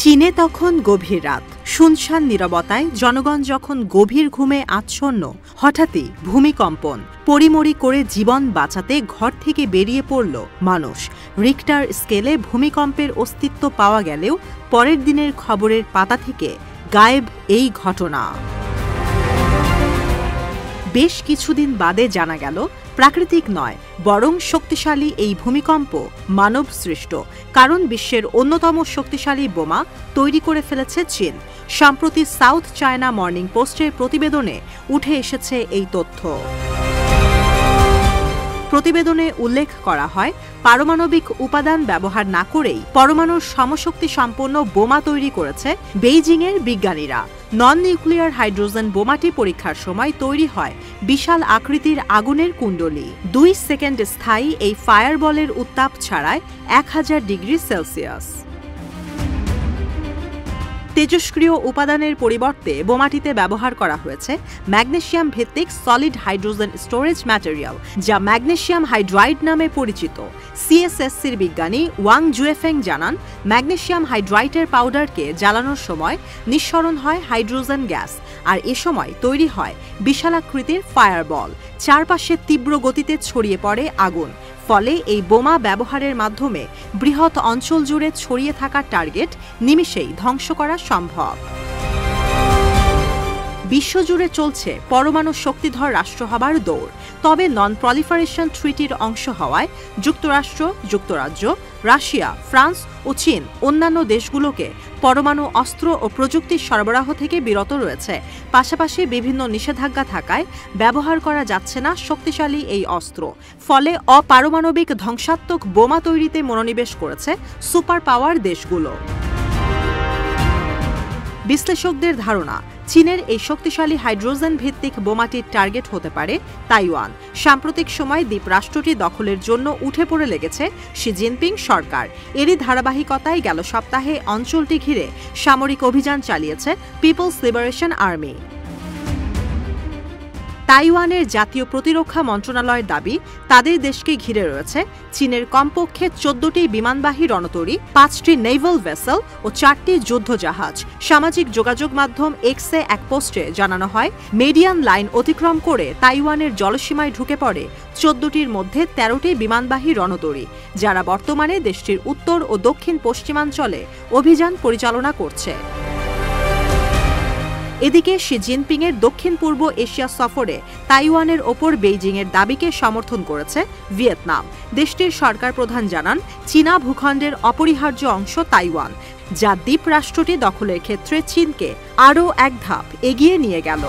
চীনে তখন গভীর রাত। শুনশান নীরবতায় জনগণ যখন গভীর ঘুমে আচ্ছন্ন, হঠাৎই ভূমিকম্পন। পরিমরি করে জীবন বাঁচাতে ঘর থেকে বেরিয়ে পড়ল মানুষ। রিক্টার স্কেলে ভূমিকম্পের অস্তিত্ব পাওয়া গেলেও পরের দিনের খবরের পাতা থেকে গায়েব এই ঘটনা। বেশ কিছুদিন বাদে জানা গেল প্রাকৃতিক নয়, বরং শক্তিশালী এই ভূমিকম্প মানব সৃষ্ট। কারণ বিশ্বের অন্যতম শক্তিশালী বোমা তৈরি করে ফেলেছে চীন। সম্প্রতি সাউথ চায়না মর্নিং পোস্টের প্রতিবেদনে উঠে এসেছে এই তথ্য। প্রতিবেদনে উল্লেখ করা হয়, পারমাণবিক উপাদান ব্যবহার না করেই পরমাণুর সমশক্তি সম্পন্ন বোমা তৈরি করেছে বেইজিংয়ের বিজ্ঞানীরা। নন নিউক্লিয়ার হাইড্রোজেন বোমাটি পরীক্ষার সময় তৈরি হয় বিশাল আকৃতির আগুনের কুণ্ডলী। 2 সেকেন্ড স্থায়ী এই ফায়ারবলের উত্তাপ ছাড়ায় 1000 ডিগ্রি সেলসিয়াস। তেজস্ক্রিয় উপাদানের পরিবর্তে বোমাটিতে ব্যবহার করা হয়েছে ম্যাগনেসিয়াম ভিত্তিক সলিড হাইড্রোজেন স্টোরেজ ম্যাটেরিয়াল, যা ম্যাগনেসিয়াম হাইড্রাইড নামে পরিচিত। সিএসএসসির বিজ্ঞানী ওয়াং জুয়েফেং জানান, ম্যাগনেসিয়াম হাইড্রাইটের পাউডারকে জ্বালানোর সময় নিঃসরণ হয় হাইড্রোজেন গ্যাস, আর এ সময় তৈরি হয় বিশালাকৃতির ফায়ারবল। চারপাশে তীব্র গতিতে ছড়িয়ে পড়ে আগুন। ফলে এই বোমা ব্যবহারের মাধ্যমে বৃহৎ অঞ্চল জুড়ে ছড়িয়ে থাকা টার্গেট নিমিষেই ধ্বংস করা সম্ভব। বিশ্বজুড়ে চলছে পরমাণু শক্তিধর রাষ্ট্র হবার দৌড়। তবে নন প্রলিফারেশন ট্রিটির অংশ হওয়ায় যুক্তরাষ্ট্র, যুক্তরাজ্য, রাশিয়া, ফ্রান্স ও চীন অন্যান্য দেশগুলোকে পরমাণু অস্ত্র ও প্রযুক্তির সরবরাহ থেকে বিরত রয়েছে। পাশাপাশি বিভিন্ন নিষেধাজ্ঞা থাকায় ব্যবহার করা যাচ্ছে না শক্তিশালী এই অস্ত্র। ফলে অপারমাণবিক ধ্বংসাত্মক বোমা তৈরিতে মনোনিবেশ করেছে সুপার পাওয়ার দেশগুলো। বিশ্লেষকদের ধারণা, চীনের এই শক্তিশালী হাইড্রোজেন ভিত্তিক বোমাটির টার্গেট হতে পারে তাইওয়ান। সাম্প্রতিক সময় দ্বীপরাষ্ট্রটি দখলের জন্য উঠে পড়ে লেগেছে শি জিনপিং সরকার। এরই ধারাবাহিকতায় গেল সপ্তাহে অঞ্চলটি ঘিরে সামরিক অভিযান চালিয়েছে পিপলস লিবারেশন আর্মি। তাইওয়ানের জাতীয় প্রতিরক্ষা মন্ত্রণালয়ের দাবি, তাদের দেশকে ঘিরে রয়েছে চীনের কমপক্ষে 14টি বিমানবাহী রণতরী, 5টি নেভাল ভেসেল ও 4টি যুদ্ধজাহাজ। সামাজিক যোগাযোগ মাধ্যম এক্সে এক পোস্টে জানানো হয়, মেডিয়ান লাইন অতিক্রম করে তাইওয়ানের জলসীমায় ঢুকে পড়ে 14টির মধ্যে 13টি বিমানবাহী রণতরী, যারা বর্তমানে দেশটির উত্তর ও দক্ষিণ পশ্চিমাঞ্চলে অভিযান পরিচালনা করছে। এদিকে শি জিনপিংয়ের দক্ষিণ পূর্ব এশিয়া সফরে তাইওয়ানের ওপর বেইজিংয়ের দাবিকে সমর্থন করেছে ভিয়েতনাম। দেশটির সরকার প্রধান জানান, চীনা ভূখণ্ডের অপরিহার্য অংশ তাইওয়ান, যা দ্বীপ রাষ্ট্রটি দখলের ক্ষেত্রে চীনকে আরও এক ধাপ এগিয়ে নিয়ে গেল।